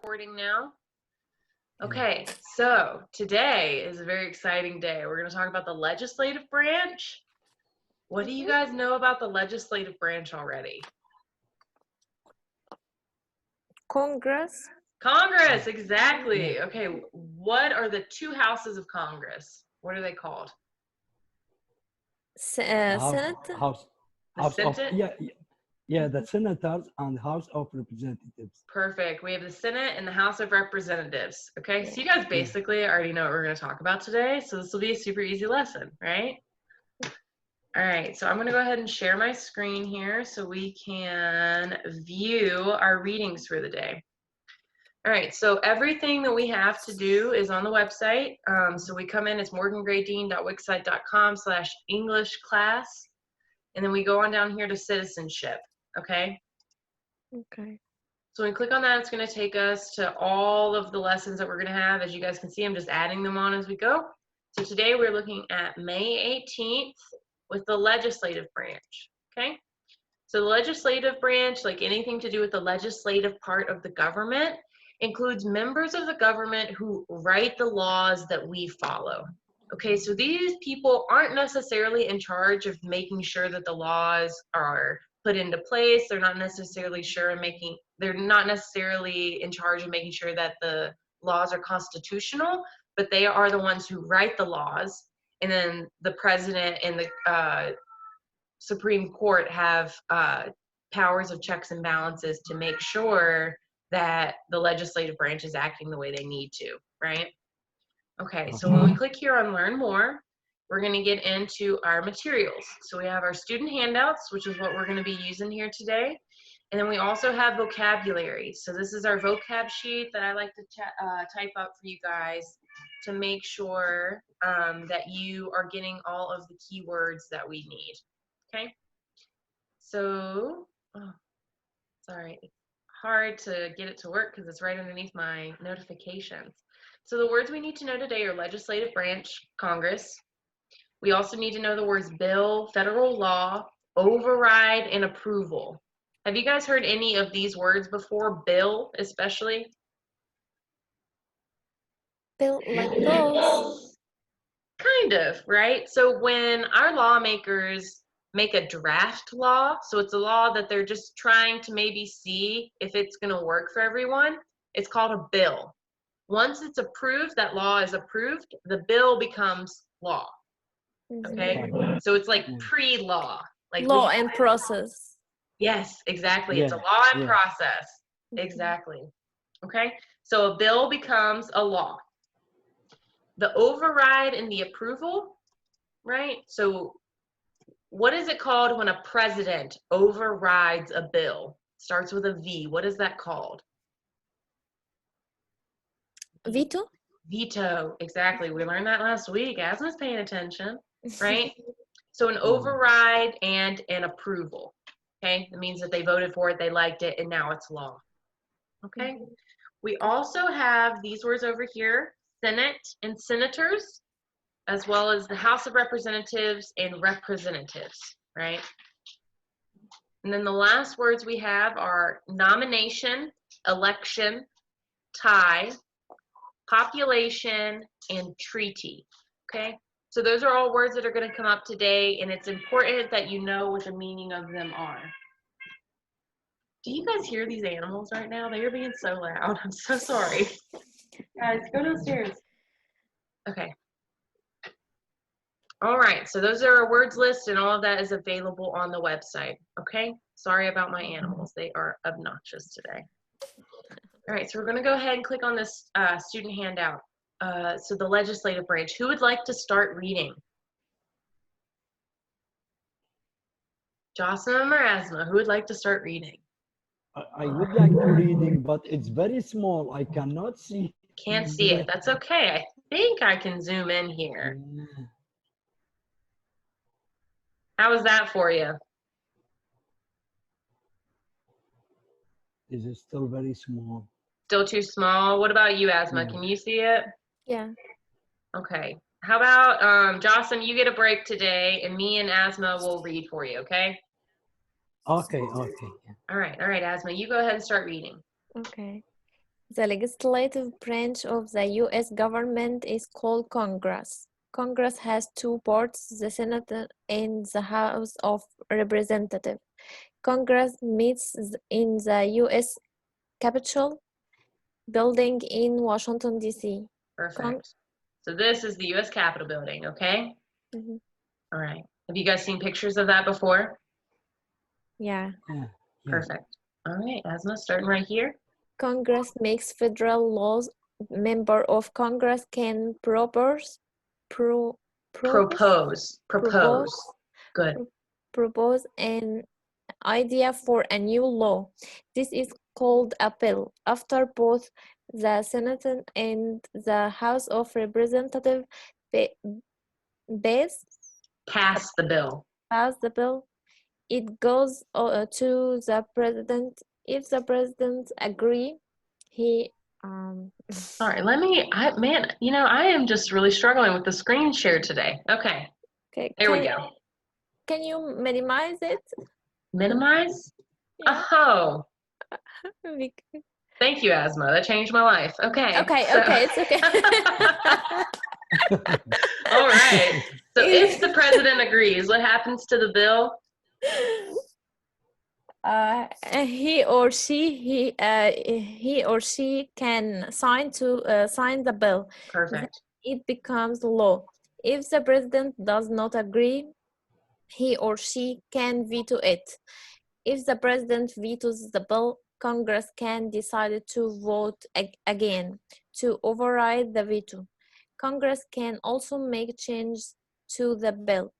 recording now. Okay, so today is a very exciting day. We're going to talk about the legislative branch. What do you guys know about the legislative branch already? Congress. Congress, exactly. Okay, what are the two houses of Congress? What are they called? Senate. The Senate? The senators and House of Representatives. Perfect. We have the Senate and the House of Representatives. Okay, so you guys basically already know what we're going to talk about today. So this will be a super easy lesson, right? All right, so I'm going to go ahead and share my screen here so we can view our readings for the day. All right, so everything that we have to do is on the website. So we come in, it's morgangraydean.wixsite.com/English class, and then we go on down here to Citizenship, okay? Okay. So when we click on that, it's going to take us to all of the lessons that we're going to have. As you guys can see, I'm just adding them on as we go. So today we're looking at May 18th with the legislative branch, okay? So the legislative branch, like anything to do with the legislative part of the government, includes members of the government who write the laws that we follow. Okay, so these people aren't necessarily in charge of making sure that the laws are put into place. They're not necessarily in charge of making sure that the laws are constitutional, but they are the ones who write the laws. And then the president and the Supreme Court have powers of checks and balances to make sure that the legislative branch is acting the way they need to, right? Okay, so when we click here on Learn More, we're going to get into our materials. So we have our student handouts, which is what we're going to be using here today. And then we also have vocabulary. So this is our vocab sheet that I like to type up for you guys to make sure that you are getting all of the keywords that we need. Okay? So, sorry, it's hard to get it to work because it's right underneath my notifications. So the words we need to know today are legislative branch, Congress. We also need to know the words bill, federal law, override, and approval. Have you guys heard any of these words before? Bill, especially? Bill, like those. Kind of, right? So when our lawmakers make a draft law, so it's a law that they're just trying to maybe see if it's going to work for everyone, it's called a bill. Once it's approved, that law is approved, the bill becomes law. Okay? So it's like pre-law. Like law and process. Yes, exactly. It's a law and process. Exactly. Okay? So a bill becomes a law. The override and the approval, right? So what is it called when a president overrides a bill? Starts with a V. What is that called? Veto? Veto, exactly. We learned that last week. Asma's paying attention, right? So an override and an approval, okay? It means that they voted for it, they liked it, and now it's law, okay? We also have these words over here, Senate and senators, as well as the House of Representatives and representatives, right? And then the last words we have are nomination, election, tie, population, and treaty, okay? So those are all words that are going to come up today, and it's important that you know what the meaning of them are. Do you guys hear these animals right now? They are being so loud. I'm so sorry. Guys, go downstairs. Okay. All right, so those are our words list, and all of that is available on the website, okay? Sorry about my animals. They are obnoxious today. All right, so we're going to go ahead and click on this student handout. So the legislative branch. Who would like to start reading? Jocelyn or Asma, who would like to start reading? I would like to reading, but it's very small. I cannot see. Can't see it. That's okay. I think I can zoom in here. How was that for you? Is it still very small? Still too small? What about you, Asma? Can you see it? Yeah. Okay. How about Jocelyn, you get a break today, and me and Asma will read for you, okay? Okay. All right, Asma, you go ahead and start reading. Okay. The legislative branch of the U.S. government is called Congress. Congress has two parts, the Senate and the House of Representatives. Congress meets in the U.S. Capitol building in Washington, D.C. Perfect. So this is the U.S. Capitol building, okay? Mhm. All right. Have you guys seen pictures of that before? Yeah. Yeah. Perfect. All right, Asma, starting right here. Congress makes federal laws. Member of Congress can propose Propose. Good. propose an idea for a new law. This is called a bill. After both the Senate and the House of Representatives Pass the bill. pass the bill, it goes to the president. If the president agree, he All right, man, I am just really struggling with the screen share today. Okay, okay, there we go. can you minimize it? Minimize? Yeah. Oh, Bec- thank you, Asma. That changed my life. Okay. Okay, so- okay, it's okay. All right. So if the president agrees, what happens to the bill? He or she can sign the bill. Perfect. It becomes law. If the president does not agree, he or she can veto it. If the president vetoes the bill, Congress can decide to vote again to override the veto. Congress can also make changes to the bill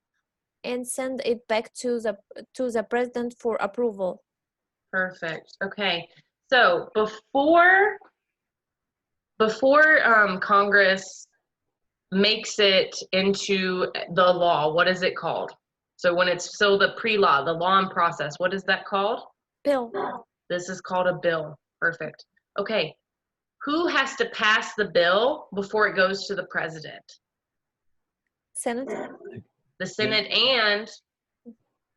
and send it back to the president for approval. Perfect. Okay. So before Congress makes it into the law, what is it called? So when it's still the pre-law, the law in process, what is that called? Bill. This is called a bill. Perfect. Okay. Who has to pass the bill before it goes to the president? Senate. The Senate and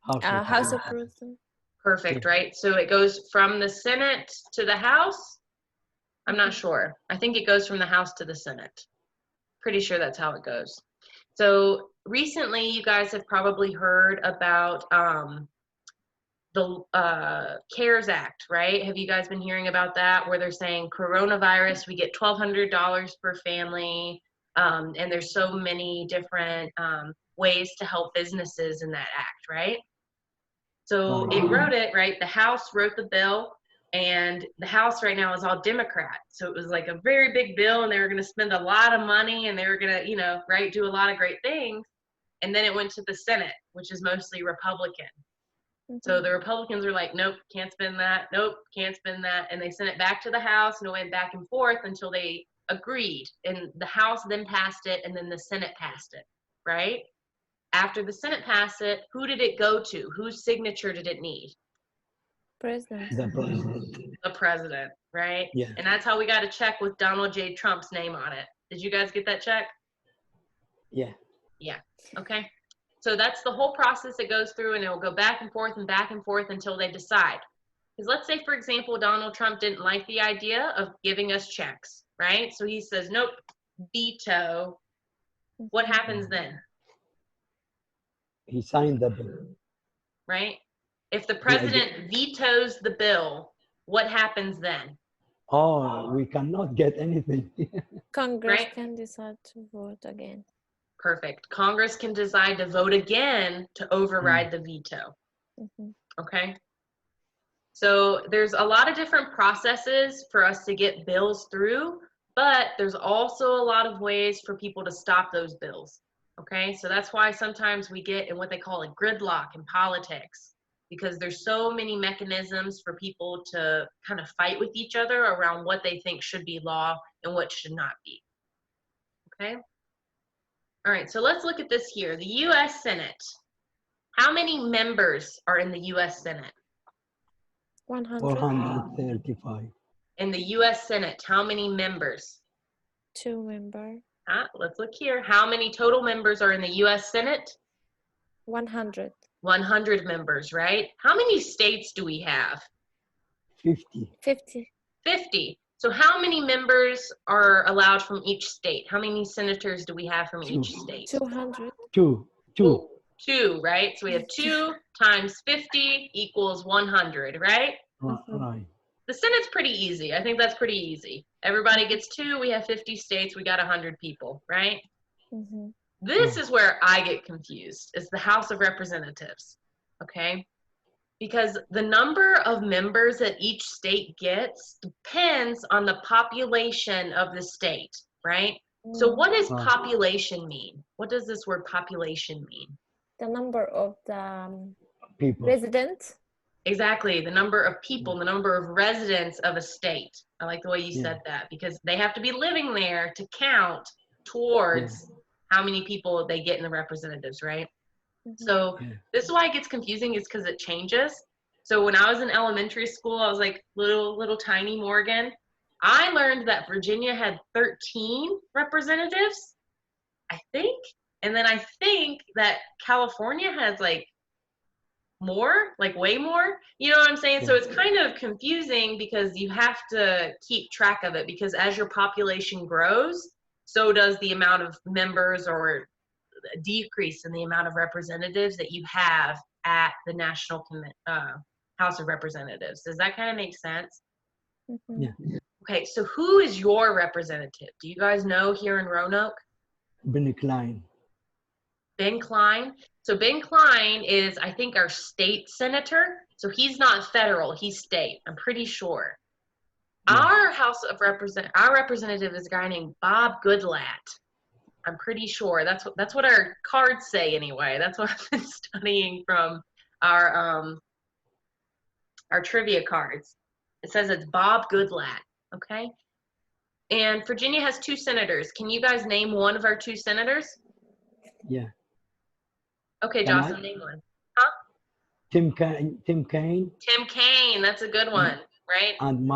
House of Representatives. perfect, right? So it goes from the Senate to the House? I'm not sure. I think it goes from the House to the Senate. Pretty sure that's how it goes. So recently, you guys have probably heard about the CARES Act, right? Have you guys been hearing about that? Where they're saying coronavirus, we get $1,200 per family, and there's so many different ways to help businesses in that act, right? So it wrote it, right? The House wrote the bill, and the House right now is all Democrat. So it was like a very big bill, and they were going to spend a lot of money, and they were going to, right, do a lot of great things. And then it went to the Senate, which is mostly Republican. So the Republicans were like, nope, can't spend that. Nope, can't spend that. And they sent it back to the House, and it went back and forth until they agreed. And the House then passed it, and then the Senate passed it, right? After the Senate passed it, who did it go to? Whose signature did it need? President. The president. The president, right? Yeah. And that's how we got a check with Donald J. Trump's name on it. Did you guys get that check? Yeah. Yeah. Okay. So that's the whole process it goes through, and it will go back and forth until they decide. Because let's say, for example, Donald Trump didn't like the idea of giving us checks, right? So he says, nope, veto. What happens then? He signed the bill. Right? If the president vetoes the bill, what happens then? Oh, we cannot get anything. Congress Right? can decide to vote again. Perfect. Congress can decide to vote again to override the veto. Okay? So there's a lot of different processes for us to get bills through, but there's also a lot of ways for people to stop those bills. Okay? So that's why sometimes we get in what they call a gridlock in politics, because there's so many mechanisms for people to kind of fight with each other around what they think should be law and what should not be. Okay? All right, so let's look at this here. The U.S. Senate. How many members are in the U.S. Senate? 100. 435. In the U.S. Senate, how many members? 2 members. Let's look here. How many total members are in the U.S. Senate? 100. 100 members, right? How many states do we have? 50. 50. 50. So how many members are allowed from each state? How many senators do we have from Two. each state? 200. Two. Oh, 2, right? So we have 2 times 50 equals 100, right? Right. The Senate's pretty easy. I think that's pretty easy. Everybody gets 2. We have 50 states. We got 100 people, right? This is where I get confused, is the House of Representatives, okay? Because the number of members that each state gets depends on the population of the state, right? So what does Right. population mean? What does this word population mean? The number of the People. resident. Exactly, the number of people, the number of residents of a state. I like the way you said that, because they have to be living there to count towards how many people they get in the representatives, right? So this is why it gets confusing, is because it changes. So when I was in elementary school, I was like little tiny Morgan. I learned that Virginia had 13 representatives, I think. And then I think that California has like more, like way more. You know what I'm saying? So it's kind of confusing because you have to keep track of it, because as your population grows, so does the amount of members, or decrease in the amount of representatives that you have at the National House of Representatives. Does that kind of make sense? Yeah. Okay, so who is your representative? Do you guys know here in Roanoke? Ben Klein. Ben Klein. So Ben Klein is, I think, our state senator. So he's not federal, he's state, I'm pretty sure. Our our representative is a guy named Bob Goodlatte. I'm pretty sure that's what our cards say anyway. That's what I've been studying from our trivia cards. It says it's Bob Goodlatte, okay? And Virginia has 2 senators. Can you guys name one of our 2 senators? Yeah. Okay, Can Jocelyn, I? name one. Huh? Tim Kaine. Tim Kaine, that's a good one, right? And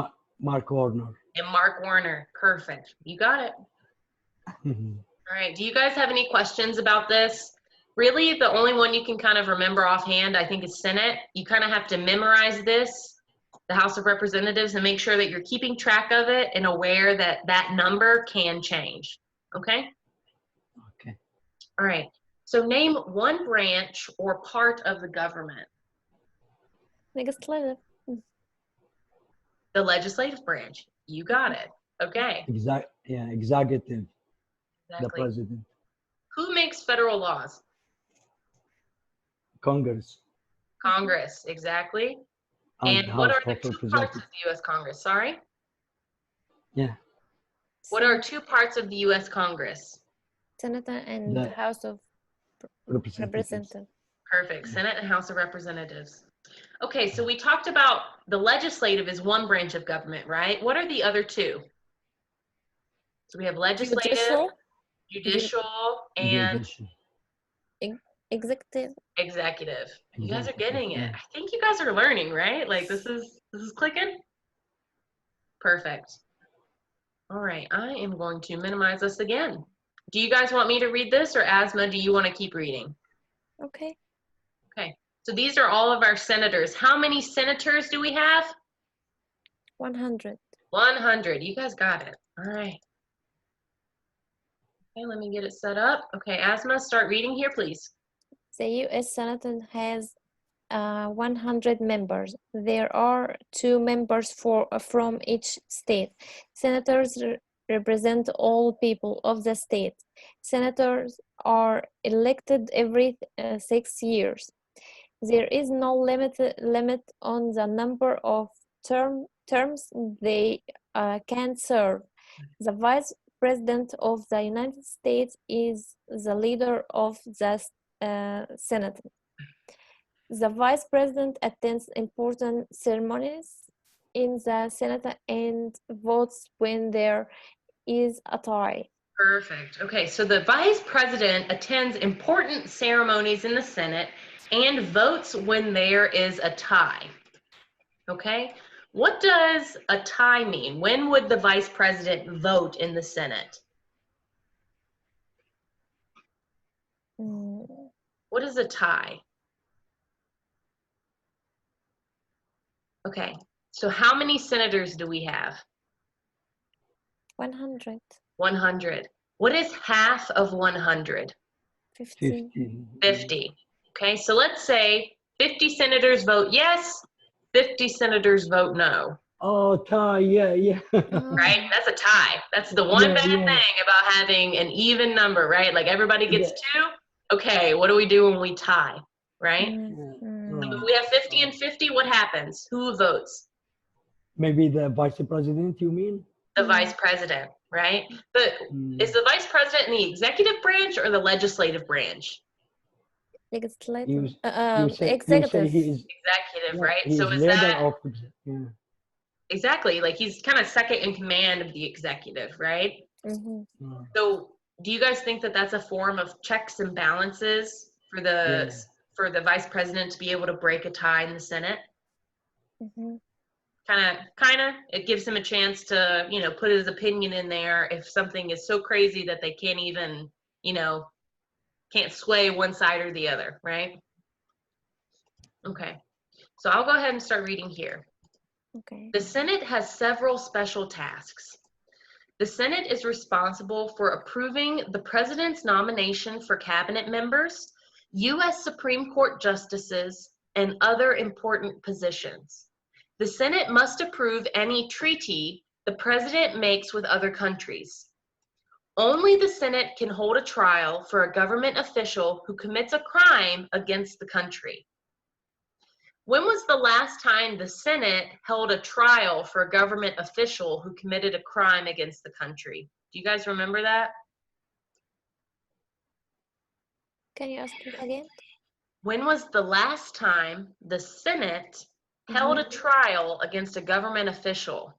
Mark Warner. And Mark Warner, perfect. You got it. All right, do you guys have any questions about this? Really, the only one you can kind of remember offhand, I think, is Senate. You kind of have to memorize this, the House of Representatives, and make sure that you're keeping track of it and aware that that number can change, okay? Okay. All right, so name one branch or part of the government. Legislative. The legislative branch. You got it. Okay. Executive. Exactly. The president. Who makes federal laws? Congress. Congress, exactly. And House what are of the 2 parts of Representatives. the U.S. Congress? Sorry? Yeah. What are 2 parts of the U.S. Congress? Senate and The House of Representatives. Perfect. Senate and House of Representatives. Okay, so we talked about the legislative is one branch of government, right? What are the other 2? So we have legislative, judicial, and Judicial. Executive. executive. You guys are Executive, getting it. yeah. I think you guys are learning, right? Like this is clicking. Perfect. All right, I am going to minimize this again. Do you guys want me to read this, or Asma, do you want to keep reading? Okay. Okay, so these are all of our senators. How many senators do we have? 100. 100. You guys got it. All right. Okay, let me get it set up. Okay, Asma, start reading here, please. The U.S. Senate has 100 members. There are 2 members from each state. Senators represent all people of the state. Senators are elected every 6 years. There is no limit on the number of terms they can serve. The Vice President of the United States is the leader of the Senate. The Vice President attends important ceremonies in the Senate and votes when there is a tie. Perfect. Okay, so the Vice President attends important ceremonies in the Senate and votes when there is a tie. Okay, what does a tie mean? When would the Vice President vote in the Senate? What is a tie? Okay, so how many senators do we have? 100. 100. What is half of 100? 50. 50. 50. Okay, so let's say 50 senators vote yes, 50 senators vote no. Oh, tie. Yeah. Right? Oh. That's a tie. That's the one Yeah, bad yeah. thing about having an even number, right? Like everybody gets The- 2. Okay, what do we do when we tie, right? yeah, Mm. If right. we have 50 and 50, what happens? Who votes? Maybe the vice president, you mean? The vice president, right? But is the vice president in the executive branch or the legislative branch? Legislative. You say Executive. he is, Executive, yeah, right? he So is is leader that of, yeah. exactly like he's kind of second in command of the executive, right? Mm. So do you guys think that that's a form of checks and balances for Yeah. the vice president to be able to break a tie in the Senate? Mm-hmm. Kind of, it gives him a chance to, put his opinion in there if something is so crazy that they can't even, can't sway one side or the other, right? Okay, so I'll go ahead and start reading here. Okay. The Senate has several special tasks. The Senate is responsible for approving the president's nomination for cabinet members, U.S. Supreme Court justices, and other important positions. The Senate must approve any treaty the president makes with other countries. Only the Senate can hold a trial for a government official who commits a crime against the country. When was the last time the Senate held a trial for a government official who committed a crime against the country? Do you guys remember that? Can you ask it again? When was the last time the Senate held a trial against a government official?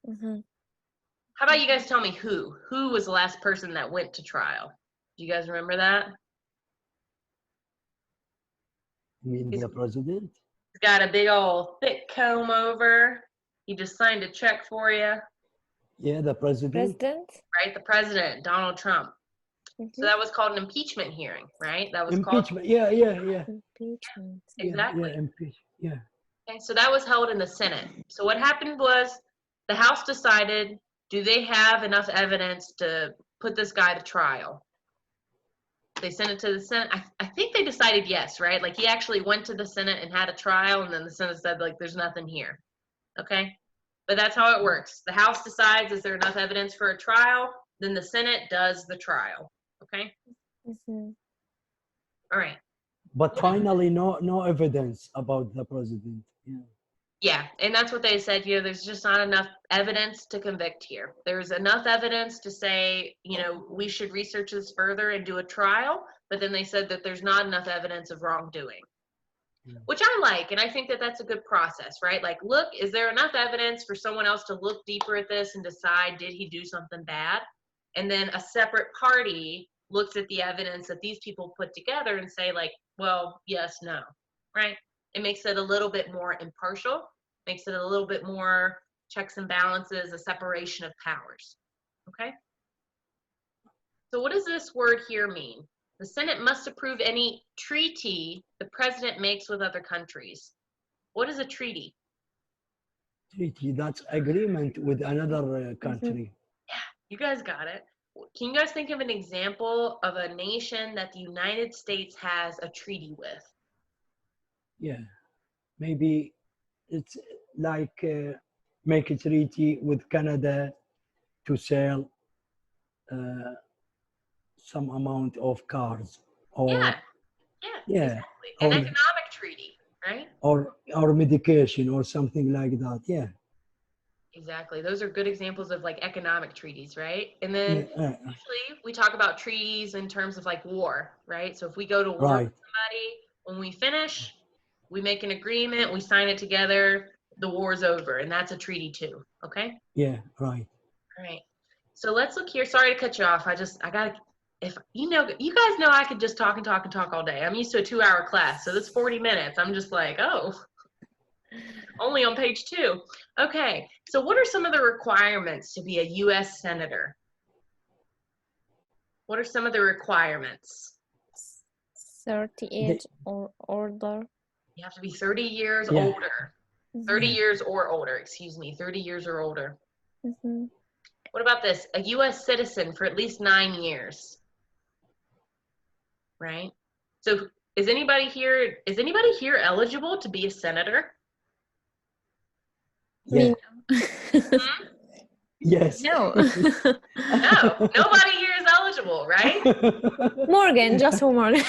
Mm-hmm. How about you guys tell me who? Who was the last person that went to trial? Do you guys remember that? You mean the president? He's got a big old thick comb over. He just signed a check for you, Yeah, the president. President? right? The president, Donald Trump. Mm-hmm. So that was called an impeachment hearing, right? That was Impeachment. called Yeah. Impeachment. exactly. Yeah, impeach. Yeah. Okay, so that was held in the Senate. So what happened was the House decided, do they have enough evidence to put this guy to trial? They sent it to the Senate. I think they decided yes, right? Like he actually went to the Senate and had a trial, and then the Senate said, like, there's nothing here. Okay? But that's how it works. The House decides, is there enough evidence for a trial? Then the Senate does the trial. Okay? Mm-hmm. All right. But finally, no evidence about the president. Yeah. Yeah, and that's what they said, there's just not enough evidence to convict here. There's enough evidence to say, we should research this further and do a trial, but then they said that there's not enough evidence of wrongdoing, which I like, and I think that that's a good process, right? Like, look, is there enough evidence for someone else to look deeper at this and decide, did he do something bad? And then a separate party looks at the evidence that these people put together and say, like, well, yes, no, right? It makes it a little bit more impartial, makes it a little bit more checks and balances, a separation of powers, okay? So what does this word here mean? The Senate must approve any treaty the president makes with other countries. What is a treaty? Treaty, that's agreement with another country. Yeah, you guys got it. Can you guys think of an example of a nation that the United States has a treaty with? Yeah. Maybe it's like make a treaty with Canada to sell some amount of cars, or Yeah, exactly. An economic treaty, right? or medication or something like that. Yeah. Exactly. Those are good examples of like economic treaties, right? And then Yeah. usually we talk about treaties in terms of like war, right? So if we go to war Right. with somebody, when we finish, we make an agreement, we sign it together, the war's over, and that's a treaty too. Okay? Yeah. Right. All right. So let's look here. Sorry to cut you off. I gotta, if you guys know I could just talk and talk and talk all day. I'm used to a 2-hour class, so this 40 minutes. I'm just like, oh, only on page 2. Okay. So what are some of the requirements to be a U.S. Senator? What are some of the requirements? 30 age or older. You have to be 30 years Yeah. older. 30 years or older, excuse me. 30 years or older. Mm-hmm. What about this? A U.S. citizen for at least 9 years. Right? So is anybody here eligible to be a senator? Yeah. Hmm? Yes. No. No, nobody here is eligible, right? Morgan, just for Morgan.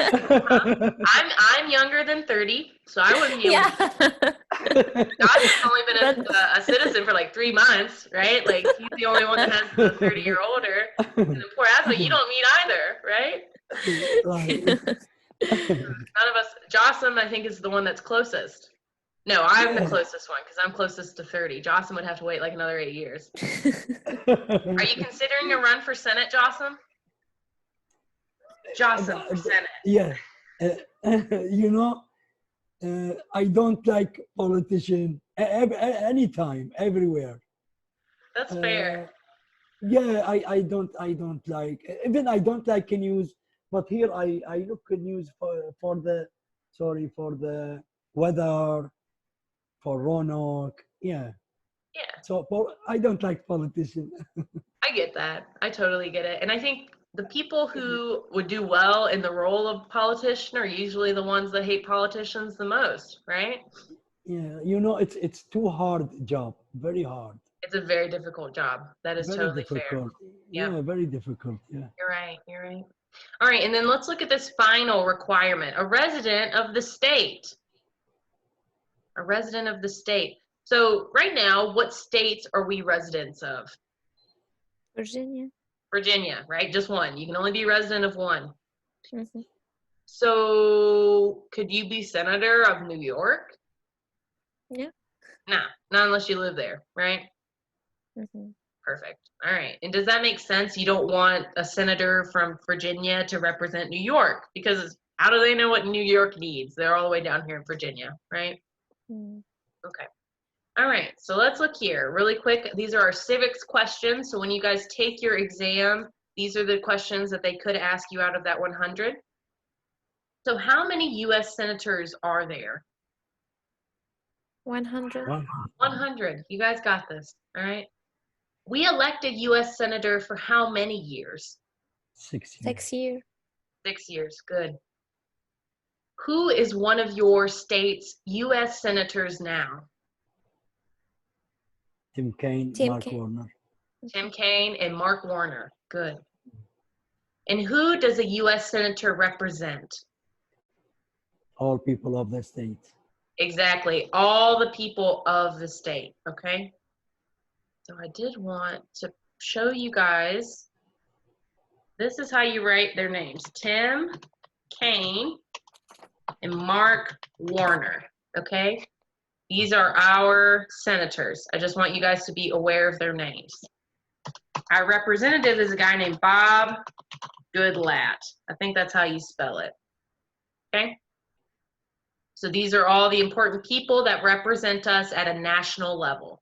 I'm younger than 30, so I wouldn't be able Yeah. to. Josh's only been a citizen for like 3 months, right? Like he's the only one that has the 30 or older. And then poor Asma, you don't meet either, right? Right. None of us. Jocelyn, I think, is the one that's closest. No, I'm the closest one because I'm closest to 30. Jocelyn would have to wait like another 8 years. Are you considering a run for Senate, Jocelyn? Jocelyn for Senate. Yeah. You know, I don't like politician anytime, everywhere. That's fair. Yeah, I don't like, even I don't like news, but here I look at news for the, sorry, for the weather, for Roanoke. Yeah. Yeah, So I don't like politicians. I get that. I totally get it. And I think the people who would do well in the role of politician are usually the ones that hate politicians the most, right? Yeah, you know, it's too hard job, very hard, It's a very difficult job. That is very totally fair. difficult. Yeah. Yeah, very difficult. Yeah. You're right. You're right. All right. And then let's look at this final requirement. A resident of the state. A resident of the state. So right now, what states are we residents of? Virginia. Virginia, right? Just one. You can only be resident of one. Mhm. So could you be senator of New York? Yeah. Nah, not unless you live there, right? Mhm. Perfect. All right. And does that make sense? You don't want a senator from Virginia to represent New York because how do they know what New York needs? They're all the way down here in Virginia, right? Mm. Okay. All right. So let's look here really quick. These are our civics questions. So when you guys take your exam, these are the questions that they could ask you out of that 100. So how many U.S. senators are there? 100. 100. You guys got this. All right. We elect a U.S. senator for how many years? 6 years. 6 years. 6 years. Good. Who is one of your state's U.S. senators now? Tim Kaine, Tim Mark Kaine. Warner. Tim Kaine and Mark Warner. Good. And who does a U.S. senator represent? All people of the state. Exactly. All the people of the state. Okay. So I did want to show you guys. This is how you write their names. Tim Kaine and Mark Warner. Okay. These are our senators. I just want you guys to be aware of their names. Our representative is a guy named Bob Goodlatte. I think that's how you spell it. Okay? So these are all the important people that represent us at a national level.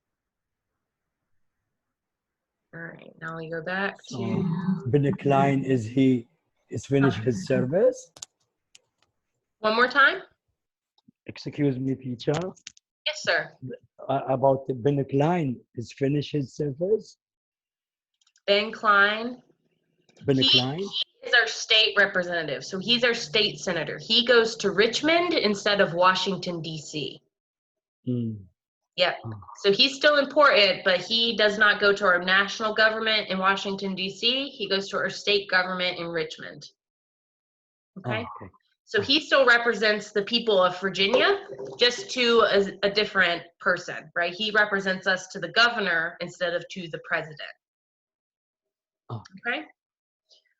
All right, now we go back to... Ben Klein, is finished his service? One more time? Excuse me, teacher. Yes, sir. About Ben Klein, is finished his service? Ben Klein. Ben He Klein? is our state representative. So he's our state senator. He goes to Richmond instead of Washington, D.C. Mm. Yep. So he's still important, but he does not go to our national government in Washington, D.C. He goes to our state government in Richmond. Okay? Okay. So he still represents the people of Virginia, just to a different person, right? He represents us to the governor instead of to the president. Okay?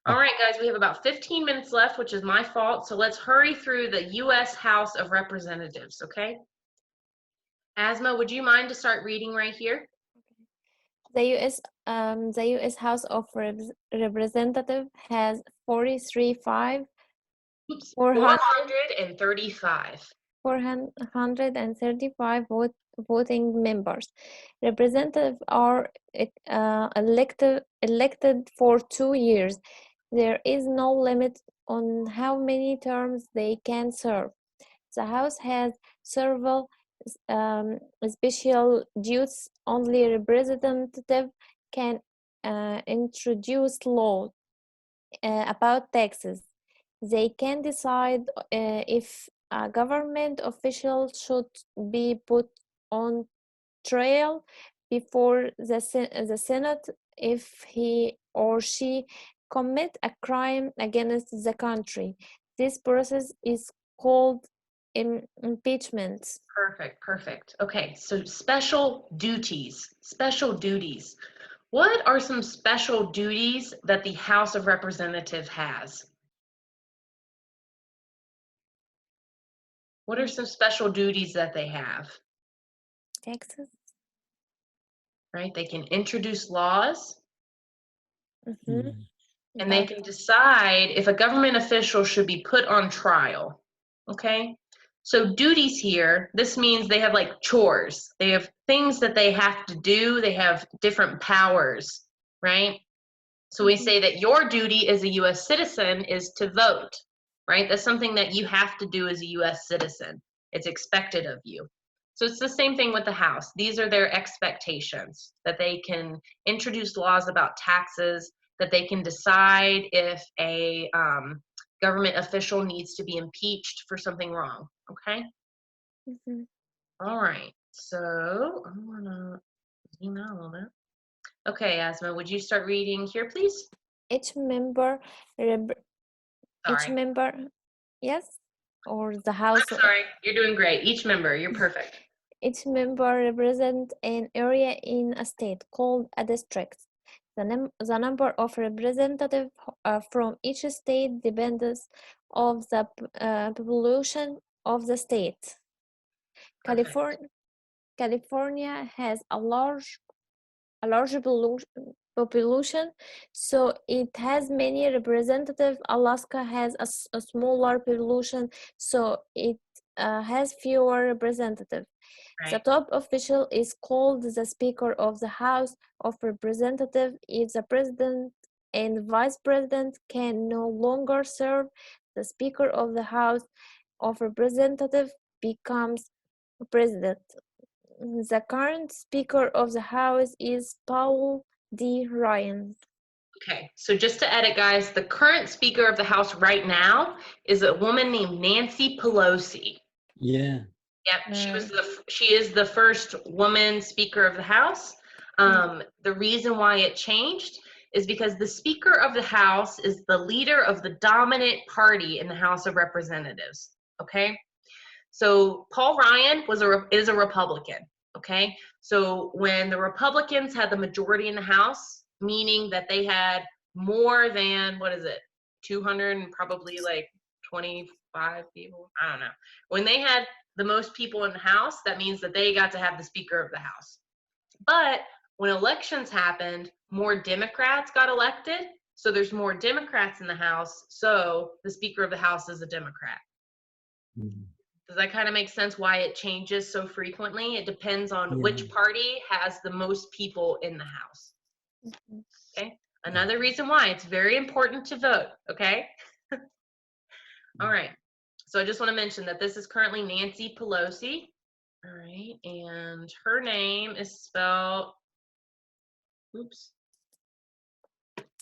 All right, guys, we have about 15 minutes left, which is my fault. So let's hurry through the U.S. House of Representatives, okay? Asma, would you mind to start reading right here? The U.S. House of Representatives has 435 voting members. Representatives are elected for 2 years. There is no limit on how many terms they can serve. The House has several special duties. Only representative can introduce law about taxes. They can decide if a government official should be put on trial before the Senate if he or she commit a crime against the country. This process is called impeachment. Perfect, perfect. Okay, so special duties, special duties. What are some special duties that the House of Representatives has? What are some special duties that they have? Taxes. Right? They can introduce laws, Mhm. and they can decide if a government official should be put on trial. Okay? So duties here, this means they have like chores. They have things that they have to do. They have different powers, right? So we say that your duty as a US citizen is to vote, right? That's something that you have to do as a US citizen. It's expected of you. So it's the same thing with the House. These are their expectations, that they can introduce laws about taxes, that they can decide if a government official needs to be impeached for something wrong, okay? Mhm. All right, so I'm gonna zoom out a little bit. Okay, Asma, would you start reading here, please? Each member, rep- each Sorry. member, yes, or the I'm House. sorry. You're doing great. Each member, you're perfect. Each member represents an area in a state called a district. The number of representatives from each state depends on the population of the state. Perfect. California has a large population, so it has many representatives. Alaska has a smaller population, so it has fewer representatives. The Right. top official is called the Speaker of the House of Representatives. If the President and Vice President can no longer serve, the Speaker of the House of Representatives becomes President. The current Speaker of the House is Paul D. Ryan. Okay. So just to edit, guys, the current Speaker of the House right now is a woman named Nancy Pelosi. Yeah. Yep. She is the first woman Speaker of the House. The reason why it changed is because the Speaker of the House is the leader of the dominant party in the House of Representatives. Okay. So Paul Ryan is a Republican, okay? So when the Republicans had the majority in the House, meaning that they had more than, 200 and probably like 25 people, I don't know. When they had the most people in the House, that means that they got to have the Speaker of the House. But when elections happened, more Democrats got elected, so there's more Democrats in the House, so the Speaker of the House is a Democrat. Does that kind of make sense why it changes so frequently? It depends on which party has the most people in the House. Okay. Another reason why it's very important to vote. Okay. All right. So I just want to mention that this is currently Nancy Pelosi. All right. And her name is spelled, oops,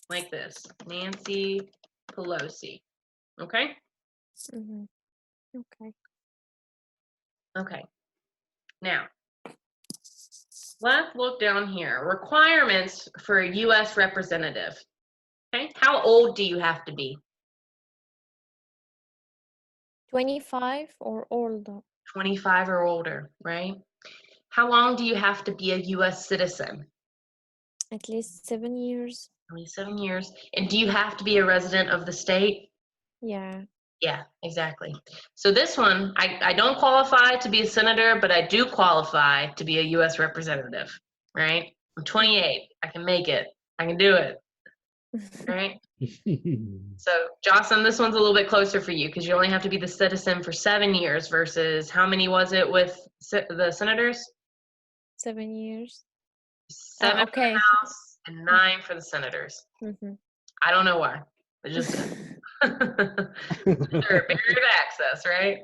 like this, Nancy Pelosi. Okay. Okay. Okay. Now, let's look down here. Requirements for a U.S. representative. Okay, how old do you have to be? 25 or older. 25 or older, right? How long do you have to be a U.S. citizen? At least 7 years. Only 7 years. And do you have to be a resident of the state? Yeah. Yeah, exactly. So this one, I don't qualify to be a senator, but I do qualify to be a U.S. representative, right? I'm 28. I can make it. I can do it, right? So, Jocelyn, this one's a little bit closer for you because you only have to be the citizen for 7 years versus how many was it with the senators? 7 years. 7 for Okay. the House and 9 for the senators. I don't know why. It just is. They're a barrier to access, right?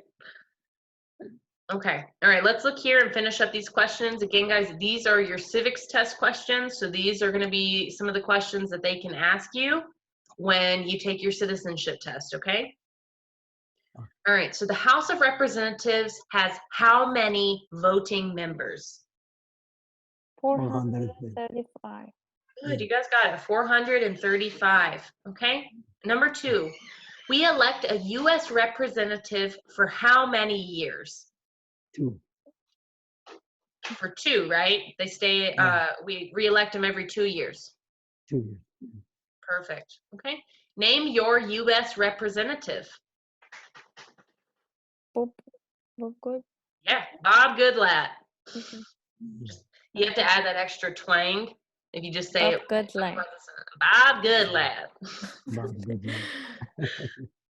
Okay. All right. Let's look here and finish up these questions. Again, guys, these are your civics test questions. So these are going to be some of the questions that they can ask you when you take your citizenship test, okay? All right. So the House of Representatives has how many voting members? 435. Good. You guys got it. 435. Okay. Number 2, we elect a U.S. representative for how many years? 2. For 2, right? They stay, we re-elect them every 2 years. 2 years. Perfect. Okay. Name your U.S. representative. Bob Good. Yeah, Bob Goodlatte. Mhm. You have to add that extra twang if you just say Bob it. Goodlatte. Bob Goodlatte. Bob Goodlatte.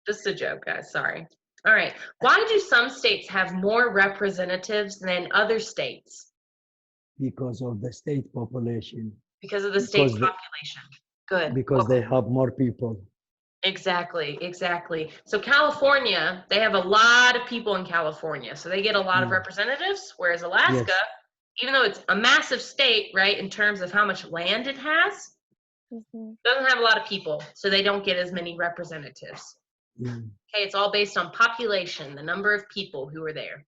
Just a joke, guys. Sorry. All right. Why do some states have more representatives than other states? Because of the state population. Because of the state's Because population. Good. Because they have more people. Exactly, exactly. So California, they have a lot of people in California, so they get a lot of representatives, whereas Alaska, Yes. even though it's a massive state, right, in terms of how much land it has, doesn't have a lot of people, so they don't get as many representatives. Yeah. Okay, it's all based on population, the number of people who are there.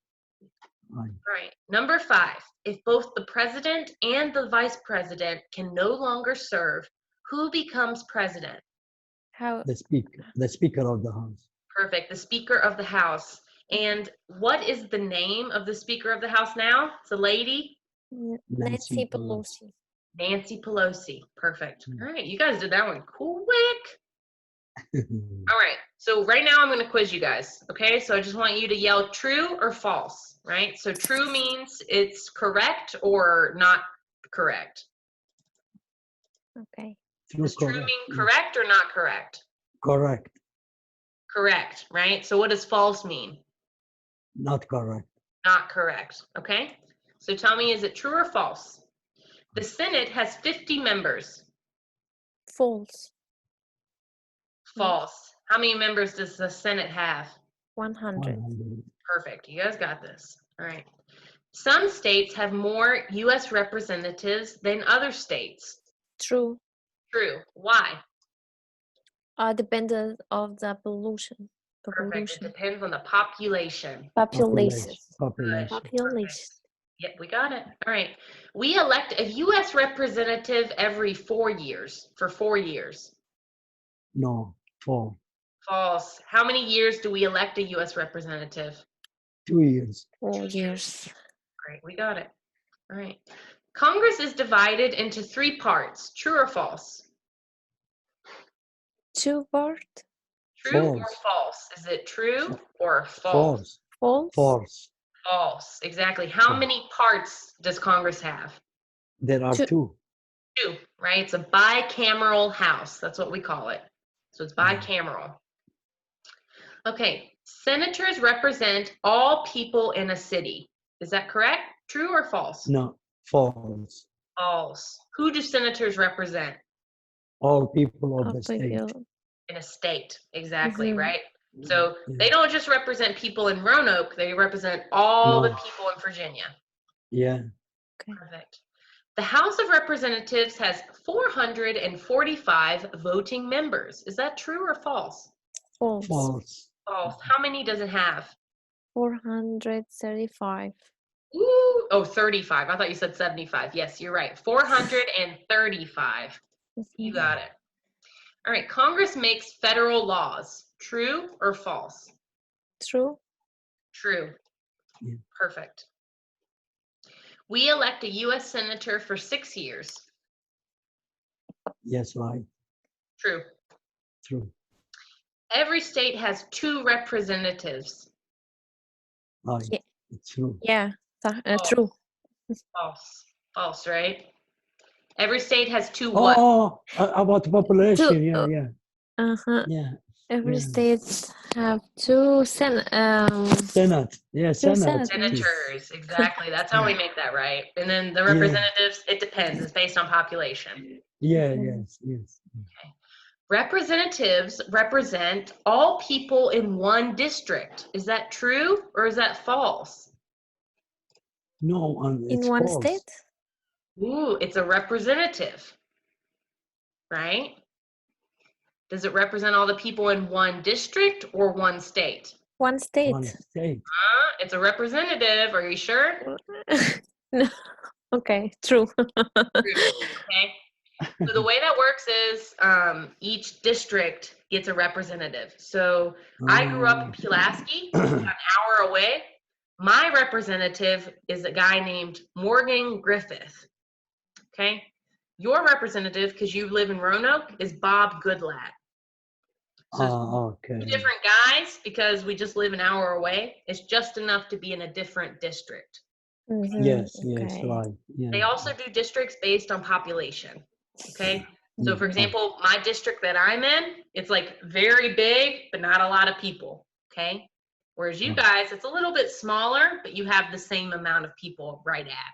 Right. All right, number 5, if both the president and the vice president can no longer serve, who becomes president? How? The speaker of the house. Perfect, the Speaker of the House. And what is the name of the Speaker of the House now? It's a lady? Nancy Pelosi. Nancy Pelosi. Perfect. All right, you guys did that one quick. All right, so right now I'm going to quiz you guys, okay? So I just want you to yell true or false, right? So true means it's correct or not correct. Okay. Does true mean correct or not correct? Correct. Correct, right? So what does false mean? Not correct. Not correct, okay? So tell me, is it true or false? The Senate has 50 members. False. False. How many members does the Senate have? 100. 100. Perfect. You guys got this. All right. Some states have more U.S. representatives than other states. True. True. Why? Dependent of the pollution. Perfect. It depends on the population. Population. Good. Yep, we got it. All right. We elect a U.S. representative every 4 years, for 4 years. No, 4. False. How many years do we elect a U.S. representative? 2 years. 4 years. Great, we got it. All right. Congress is divided into 3 parts. True or false? 2 part. True or False. false? Is it true or false? False. False. False. Exactly. How many parts does Congress have? There are 2. 2, right? It's a bicameral house. That's what we call it. So it's bicameral. Okay. Senators represent all people in a city. Is that correct? True or false? No, false. False. Who do senators represent? All people of the state. In a state, exactly, right? So they don't just represent people in Roanoke, they represent all the people in Virginia. Yeah. Perfect. The House of Representatives has 445 voting members. Is that true or false? False. False. False. How many does it have? 435. Ooh, oh, 35. I thought you said 75. Yes, you're right. 435. You got it. All right. Congress makes federal laws. True or false? True. True. Yeah. Perfect. We elect a U.S. senator for 6 years. Yes, right. True. True. Every state has 2 representatives. Right. Yeah. It's true. Yeah. False. True. False. False, right? Every state has 2 what? Oh, about population. 2. Yeah. Yeah. Every state have 2 Senate. Yeah, 2 Senate. Senators, exactly. That's how we make that, right? And then the representatives, it depends. It's based on population. Yeah, yes. Okay. Representatives represent all people in one district. Is that true or is that false? No, In it's one false. state? Ooh, it's a representative, right? Does it represent all the people in one district or one state? One One state. state. It's a representative. Are you sure? No. Okay, true. Okay. So the way that works is each district gets a representative. So I grew up in Pulaski, which is about an hour away. My representative is a guy named Morgan Griffith. Okay. Your representative, because you live in Roanoke, is Bob Goodlatte. So it's Okay. two different guys because we just live an hour away. It's just enough to be in a different district. Mhm, Yes, yes, okay. right. Yeah. They also do districts based on population. Okay. So for Yeah. example, my district that I'm in, it's like very big, but not a lot of people. Okay. Whereas you Oh. guys, it's a little bit smaller, but you have the same amount of people right at.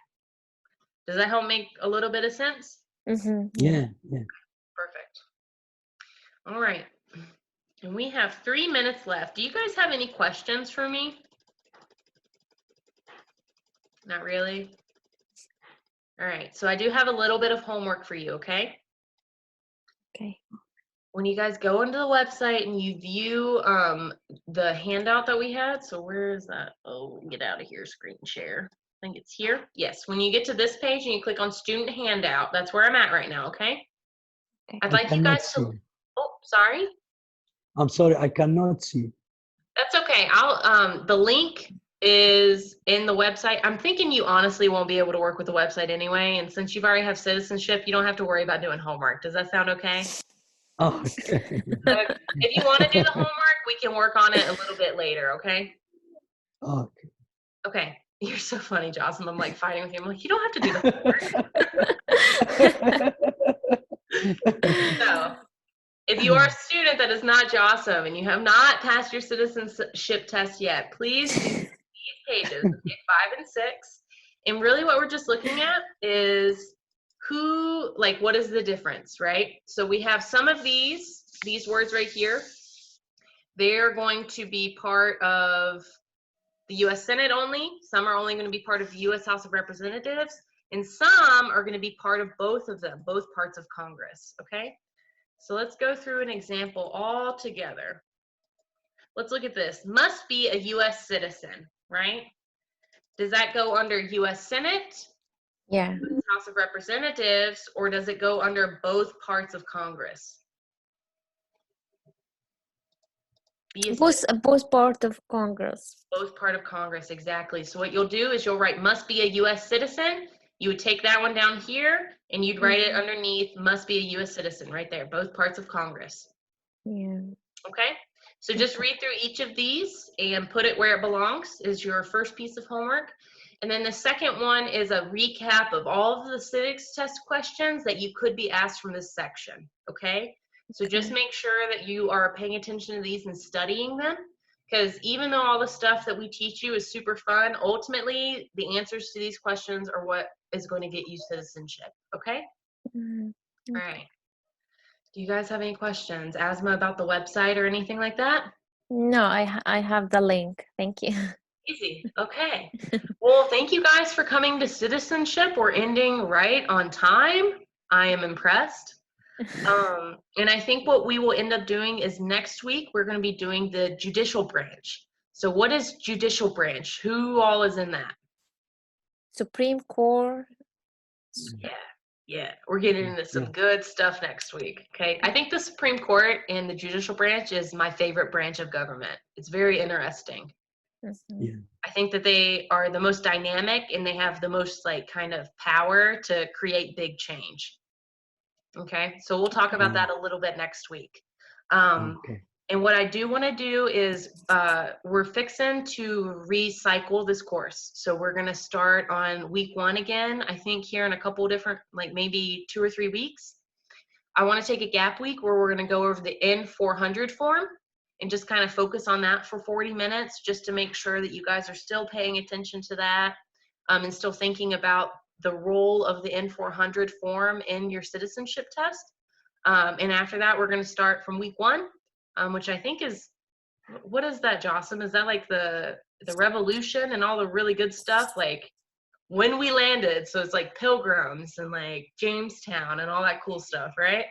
Does that help make a little bit of sense? Mhm, Yeah, yeah. Perfect. All right. And we have 3 minutes left. Do you guys have any questions for me? Not really? All right. So I do have a little bit of homework for you, okay? okay. When you guys go into the website and you view the handout that we had, so where is that? Oh, get out of here, screen share. I think it's here. Yes, when you get to this page and you click on student handout, that's where I'm at right now, okay? Okay. I'd I like you cannot guys see. to, oh, sorry. I'm sorry, I cannot see. That's okay. The link is in the website. I'm thinking you honestly won't be able to work with the website anyway, and since you've already have citizenship, you don't have to worry about doing homework. Does that sound okay? Okay. If you want to do the homework, we can work on it a little bit later, okay? Okay. Okay. You're so funny, Jocelyn. I'm like fighting with you. I'm like, you don't have to do the homework. So, if you are a student that is not JAWSOM and you have not passed your citizenship test yet, please do these pages, okay, 5 and 6. And really what we're just looking at is what is the difference, right? So we have some of these words right here. They're going to be part of the U.S. Senate only. Some are only going to be part of the U.S. House of Representatives. And some are going to be part of both of them, both parts of Congress, okay? So let's go through an example all together. Let's look at this. Must be a U.S. citizen, right? Does that go under U.S. Senate, Yeah. House of Representatives, or does it go under both parts of Congress? Be a citizen. Both part of Congress. Both part of Congress, exactly. So what you'll do is you'll write must be a U.S. citizen. You would take that one down here, and you'd write it underneath must be a U.S. citizen right there, both parts of Congress. Yeah. Okay? So just read through each of these and put it where it belongs is your first piece of homework. And then the second one is a recap of all of the civics test questions that you could be asked from this section, okay? So just make sure that you are paying attention to these and studying them, because even though all the stuff that we teach you is super fun, ultimately the answers to these questions are what is going to get you citizenship, okay? Mhm. All right. Do you guys have any questions, Asma, about the website or anything like that? No, I have the link. Thank you. Easy. Okay. Well, thank you guys for coming to Citizenship. We're ending right on time. I am impressed. And I think what we will end up doing is next week, we're going to be doing the judicial branch. So what is judicial branch? Who all is in that? Supreme Court. Yeah. We're getting into some good stuff next week. Okay. I think the Supreme Court and the judicial branch is my favorite branch of government. It's very interesting. Yeah. I think that they are the most dynamic and they have the most kind of power to create big change. Okay, so we'll talk about that a little bit next week. Okay. And what I do want to do is we're fixing to recycle this course. So we're going to start on week 1 again, I think here in a couple different, maybe 2 or 3 weeks. I want to take a gap week where we're going to go over the N400 form and just kind of focus on that for 40 minutes just to make sure that you guys are still paying attention to that and still thinking about the role of the N400 form in your citizenship test. And after that, we're going to start from week 1, which I think is, what is that, Jocelyn? Is that like the revolution and all the really good stuff? when we landed. So it's like Pilgrims and like Jamestown and all that cool stuff, right?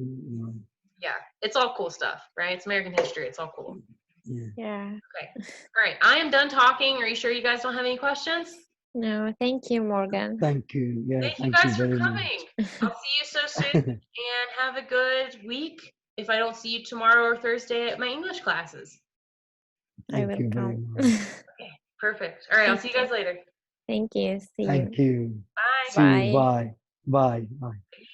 Mm, Yeah, it's all cool stuff, right? It's American history. It's all cool. yeah. Yeah. Okay. All right. I am done talking. Are you sure you guys don't have any questions? No, thank you, Morgan. Thank you. Yeah, Thank you thank you guys for very coming. much. I'll see you so soon and have a good week if I don't see you tomorrow or Thursday at my English classes. I Thank will you very come. much. Okay, perfect. All right, I'll see you guys later. Thank you. See you. Thank you. Bye. See you. Bye. Bye. Bye. Bye.